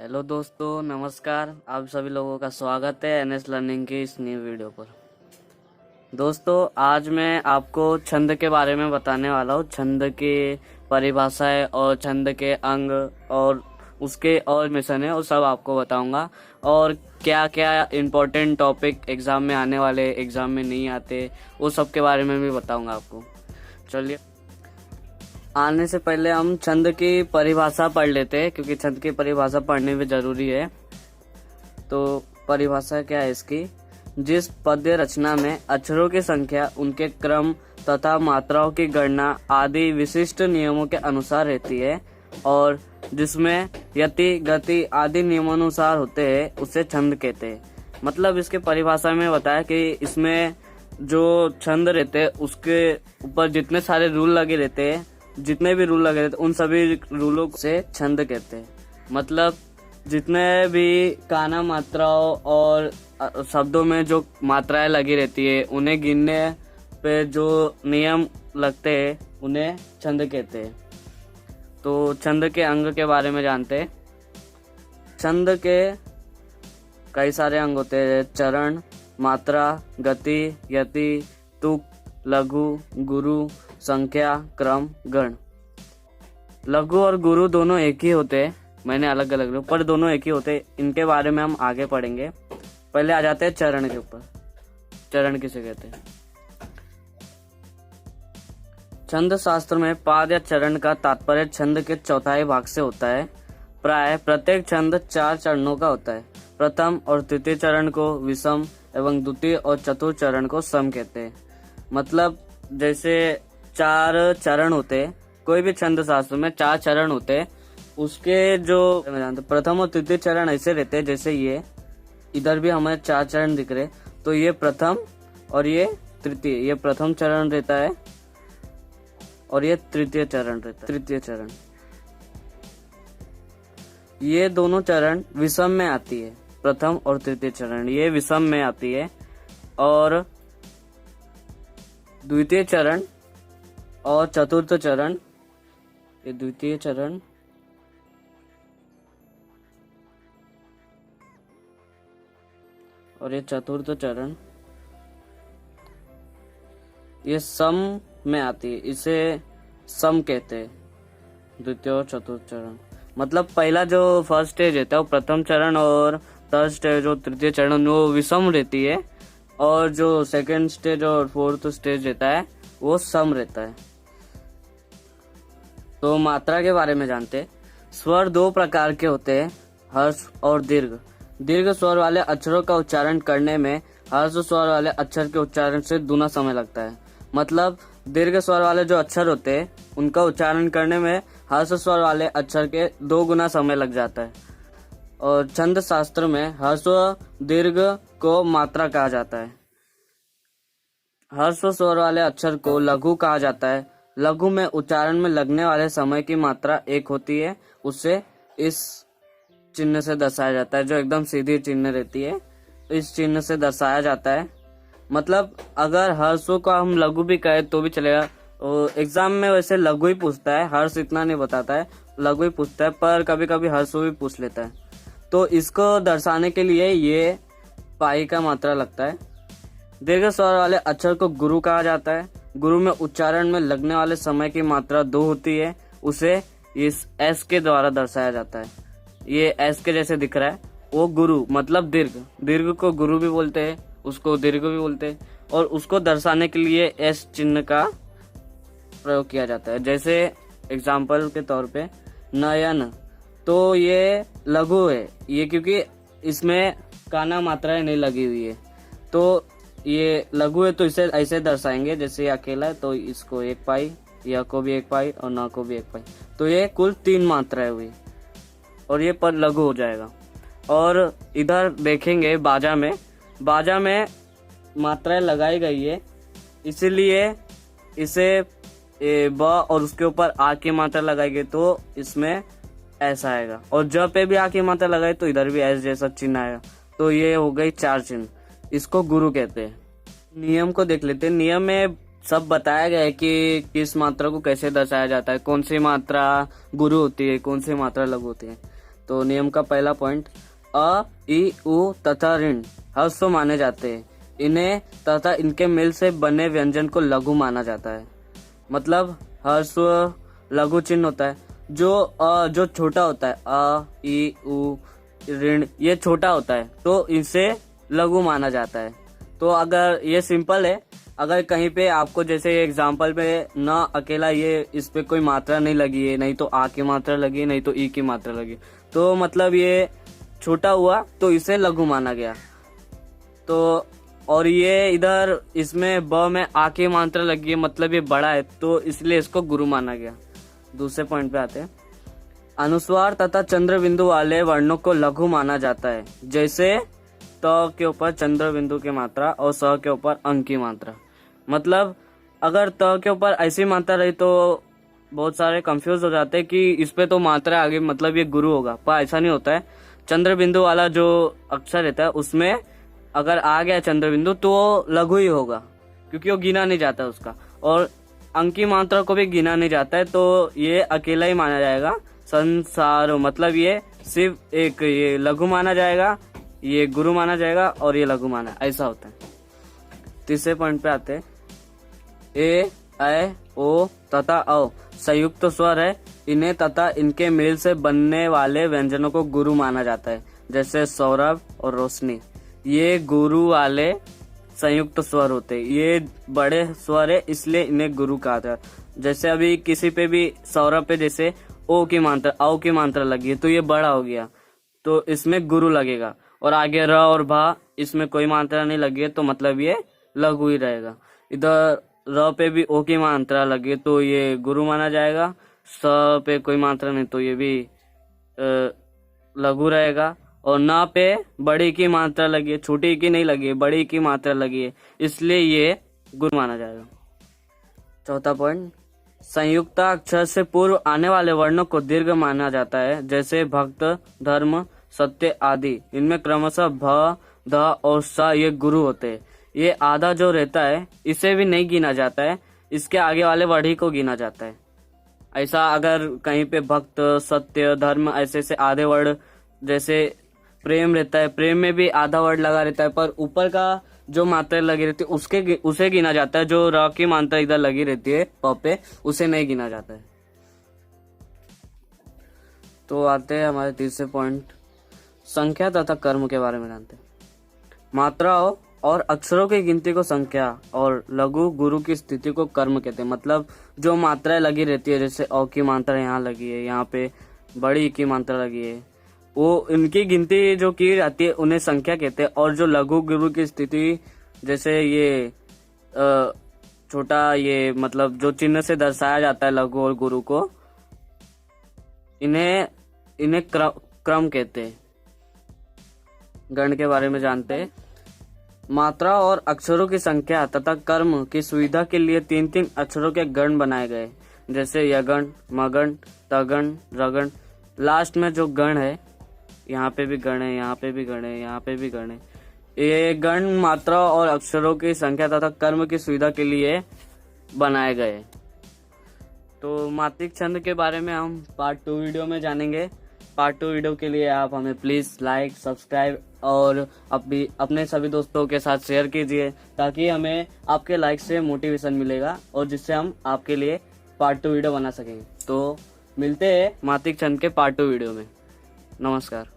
Hello दोस्तों, नमस्कार। आप सभी लोगों का स्वागत है एनएस लर्निंग की इस न्यू वीडियो पर। दोस्तों, आज मैं आपको छंद के बारे में बताने वाला हूँ। छंद की परिभाषाएं और छंद के अंग और उसके और मिशन है वो सब आपको बताऊंगा। और क्या क्या इम्पोर्टेंट टॉपिक एग्जाम में आने वाले, एग्जाम में नहीं आते, वो सब के बारे में भी बताऊंगा आपको। चलिए, आने से पहले हम छंद की परिभाषा पढ़ लेते हैं, क्योंकि छंद की परिभाषा पढ़ने भी जरूरी है। तो परिभाषा क्या है इसकी? जिस पद्य रचना में अक्षरों की संख्या, उनके क्रम तथा मात्राओं की गणना आदि विशिष्ट नियमों के अनुसार रहती है और जिसमें यति, गति आदि नियमानुसार होते हैं, उसे छंद कहते हैं। मतलब इसके परिभाषा में बताया कि इसमें जो छंद रहते हैं उसके ऊपर जितने सारे रूल लगे रहते हैं, जितने भी रूल लगे रहते हैं, उन सभी रूलों से छंद कहते हैं। मतलब जितने भी काना मात्राओं और शब्दों में जो मात्राएं लगी रहती है, उन्हें गिनने पे जो नियम लगते हैं, उन्हें छंद कहते हैं। तो छंद के अंग के बारे में जानते हैं। छंद के कई सारे अंग होते हैं। चरण, मात्रा, गति, यति, तुक, लघु, गुरु, संख्या, क्रम, गण। लघु और गुरु दोनों एक ही होते हैं, मैंने अलग अलग लिया, पर दोनों एक ही होते हैं। इनके बारे में हम आगे पढ़ेंगे। पहले आ जाते हैं चरण के ऊपर। चरण किसे कहते हैं? छंद शास्त्र में पाद या चरण का तात्पर्य छंद के चौथाई भाग से होता है। प्राय प्रत्येक छंद 4 चरणों का होता है। प्रथम और तृतीय चरण को विषम एवं द्वितीय और चतुर्थ चरण को सम कहते हैं। मतलब जैसे 4 चरण होते हैं, कोई भी छंद शास्त्र में 4 चरण होते हैं। उसके जो प्रथम और तृतीय चरण ऐसे रहते हैं, जैसे ये इधर भी हमें 4 चरण दिख रहे। तो ये प्रथम और ये तृतीय, ये प्रथम चरण रहता है और ये तृतीय चरण रहता है। तृतीय चरण, ये दोनों चरण विषम में आती है। प्रथम और तृतीय चरण ये विषम में आती है। और द्वितीय चरण और चतुर्थ चरण, ये द्वितीय चरण और ये चतुर्थ चरण, ये सम में आती है। इसे सम कहते हैं, द्वितीय और चतुर्थ चरण। मतलब पहला जो फर्स्ट स्टेज रहता है वो प्रथम चरण, और थर्ड स्टेज जो तृतीय चरण वो विषम रहती है, और जो सेकंड स्टेज और फोर्थ स्टेज रहता है वो सम रहता है। तो मात्रा के बारे में जानते हैं। स्वर 2 प्रकार के होते हैं, हर्ष और दीर्घ। दीर्घ स्वर वाले अक्षरों का उच्चारण करने में हर्ष स्वर वाले अक्षर के उच्चारण से दूना समय लगता है। मतलब दीर्घ स्वर वाले जो अक्षर होते हैं उनका उच्चारण करने में हर्ष स्वर वाले अक्षर के 2 गुना समय लग जाता है। और छंद शास्त्र में हर्ष दीर्घ को मात्रा कहा जाता है। हर्ष स्वर वाले अक्षर को लघु कहा जाता है। लघु में उच्चारण में लगने वाले समय की मात्रा 1 होती है। उसे इस चिन्ह से दर्शाया जाता है, जो एकदम सीधी चिन्ह रहती है, इस चिन्ह से दर्शाया जाता है। मतलब अगर हर्षों का हम लघु भी कहे तो भी चलेगा। एग्जाम में वैसे लघु ही पूछता है, हर्ष इतना नहीं बताता है, लघु ही पूछता है, पर कभी कभी हर्षों भी पूछ लेता है। तो इसको दर्शाने के लिए ये पाई का मात्रा लगता है। दीर्घ स्वर वाले अक्षर को गुरु कहा जाता है। गुरु में उच्चारण में लगने वाले समय की मात्रा 2 होती है। उसे इस एस के द्वारा दर्शाया जाता है। ये एस के जैसे दिख रहा है, वो गुरु मतलब दीर्घ। दीर्घ को गुरु भी बोलते हैं, उसको दीर्घ भी बोलते हैं। और उसको दर्शाने के लिए एस चिन्ह का प्रयोग किया जाता है। जैसे एग्जाम्पल के तौर पे नयन, तो ये लघु है, ये क्योंकि इसमें काना मात्राएं नहीं लगी हुई है, तो ये लघु है। तो इसे ऐसे दर्शाएंगे, जैसे ये अकेला है तो इसको 1 पाई, यह को भी 1 पाई और न को भी 1 पाई। तो ये कुल 3 मात्राएं हुई और ये पद लघु हो जाएगा। और इधर देखेंगे बाजा में मात्राएं लगाई गई है, इसीलिए इसे ब और उसके ऊपर आ की मात्रा लगाई गई, तो इसमें ऐसा आएगा। और ज पे भी आ की मात्रा लगाई तो इधर भी ऐसा जैसा चिन्ह आएगा। तो ये हो गई 4 चिन्ह, इसको गुरु कहते हैं। नियम को देख लेते हैं। नियम में सब बताया गया है कि किस मात्रा को कैसे दर्शाया जाता है, कौन सी मात्रा गुरु होती है, कौन सी मात्रा लघु होती है। तो नियम का पहला पॉइंट, अ, इ, उ तथा ऋण ह्रस्व माने जाते हैं। इन्हें तथा इनके मिल से बने व्यंजन को लघु माना जाता है। मतलब ह्रस्व लघु चिन्ह होता है। जो छोटा होता है, अ, इ, उ, ऋण, ये छोटा होता है तो इसे लघु माना जाता है। तो अगर ये सिंपल है, अगर कहीं पे आपको जैसे एग्जाम्पल पे न अकेला ये इस पे कोई मात्रा नहीं लगी है, नहीं तो आ की मात्रा लगी है, नहीं तो ई की मात्रा लगी, तो मतलब ये छोटा हुआ तो इसे लघु माना गया। तो और ये इधर इसमें ब में आ की मात्रा लगी है, मतलब ये बड़ा है, तो इसलिए इसको गुरु माना गया। दूसरे पॉइंट पे आते हैं। अनुस्वार तथा चंद्र बिंदु वाले वर्णों को लघु माना जाता है, जैसे त के ऊपर चंद्र बिंदु की मात्रा और स के ऊपर अंक की मात्रा। मतलब अगर त के ऊपर ऐसी मात्रा रही तो बहुत सारे कंफ्यूज हो जाते हैं कि इस पे तो मात्रा आगे, मतलब ये गुरु होगा, पर ऐसा नहीं होता है। चंद्र बिंदु वाला जो अक्षर रहता है उसमें अगर आ गया चंद्र बिंदु तो वो लघु ही होगा, क्योंकि वो गिना नहीं जाता उसका, और अंक की मात्रा को भी गिना नहीं जाता है, तो ये अकेला ही माना जाएगा। संसार मतलब ये सिर्फ एक, ये लघु माना जाएगा, ये गुरु माना जाएगा और ये लघु माना, ऐसा होता है। तीसरे पॉइंट पे आते हैं। ए, ऐ, ओ तथा औ संयुक्त स्वर है। इन्हें तथा इनके मेल से बनने वाले व्यंजनों को गुरु माना जाता है, जैसे सौरभ और रोशनी। ये गुरु वाले संयुक्त स्वर होते हैं, ये बड़े स्वर है इसलिए इन्हें गुरु कहा जाता है। जैसे अभी किसी पे भी सौरभ पे जैसे ओ की मात्रा, औ की मात्रा लगी है तो ये बड़ा हो गया, तो इसमें गुरु लगेगा। और आगे र और भा, इसमें कोई मात्रा नहीं लगी है तो मतलब ये लघु ही रहेगा। इधर र पे भी ओ की मात्रा लगी तो ये गुरु माना जाएगा। स पे कोई मात्रा नहीं तो ये भी लघु रहेगा। और न पे बड़ी की मात्रा लगी है, छोटी की नहीं लगी है, बड़ी की मात्रा लगी है, इसलिए ये गुरु माना जाएगा। चौथा पॉइंट, संयुक्त अक्षर से पूर्व आने वाले वर्णों को दीर्घ माना जाता है, जैसे भक्त, धर्म, सत्य आदि। इनमें क्रमशः भ, ध और स ये गुरु होते हैं। ये आधा जो रहता है इसे भी नहीं गिना जाता है, इसके आगे वाले वर्ड ही को गिना जाता है। ऐसा अगर कहीं पे भक्त, सत्य, धर्म ऐसे से आधे वर्ड, जैसे प्रेम रहता है, प्रेम में भी आधा वर्ड लगा रहता है, पर ऊपर का जो मात्रा लगी रहती है उसे गिना जाता है। जो र की मात्रा इधर लगी रहती है प पे, उसे नहीं गिना जाता है। तो आते हैं हमारे तीसरे पॉइंट, संख्या तथा कर्म के बारे में जानते हैं। मात्राओं और अक्षरों की गिनती को संख्या और लघु गुरु की स्थिति को कर्म कहते हैं। मतलब जो मात्राएं लगी रहती है, जैसे औ की मात्रा यहाँ लगी है, यहाँ पे बड़ी की मात्रा लगी है, वो इनकी गिनती जो की जाती है उन्हें संख्या कहते हैं। और जो लघु गुरु की स्थिति, जैसे ये छोटा, ये मतलब जो चिन्ह से दर्शाया जाता है लघु और गुरु को, इन्हें क्रम कहते हैं। गण के बारे में जानते हैं। मात्रा और अक्षरों की संख्या तथा कर्म की सुविधा के लिए 3-3 अक्षरों के गण बनाए गए, जैसे यगण, मगण, तगण, रगण। लास्ट में जो गण है, यहाँ पे भी गण है, यहाँ पे भी गण है, यहाँ पे भी गण है। ये गण मात्रा और अक्षरों की संख्या तथा कर्म की सुविधा के लिए बनाए गए। तो मात्रिक छंद के बारे में हम पार्ट 2 वीडियो में जानेंगे। पार्ट 2 वीडियो के लिए आप हमें प्लीज लाइक, सब्सक्राइब और अपने सभी दोस्तों के साथ शेयर कीजिए, ताकि हमें आपके लाइक से मोटिवेशन मिलेगा और जिससे हम आपके लिए पार्ट 2 वीडियो बना सकेंगे। तो मिलते हैं मात्रिक छंद के पार्ट 2 वीडियो में। नमस्कार।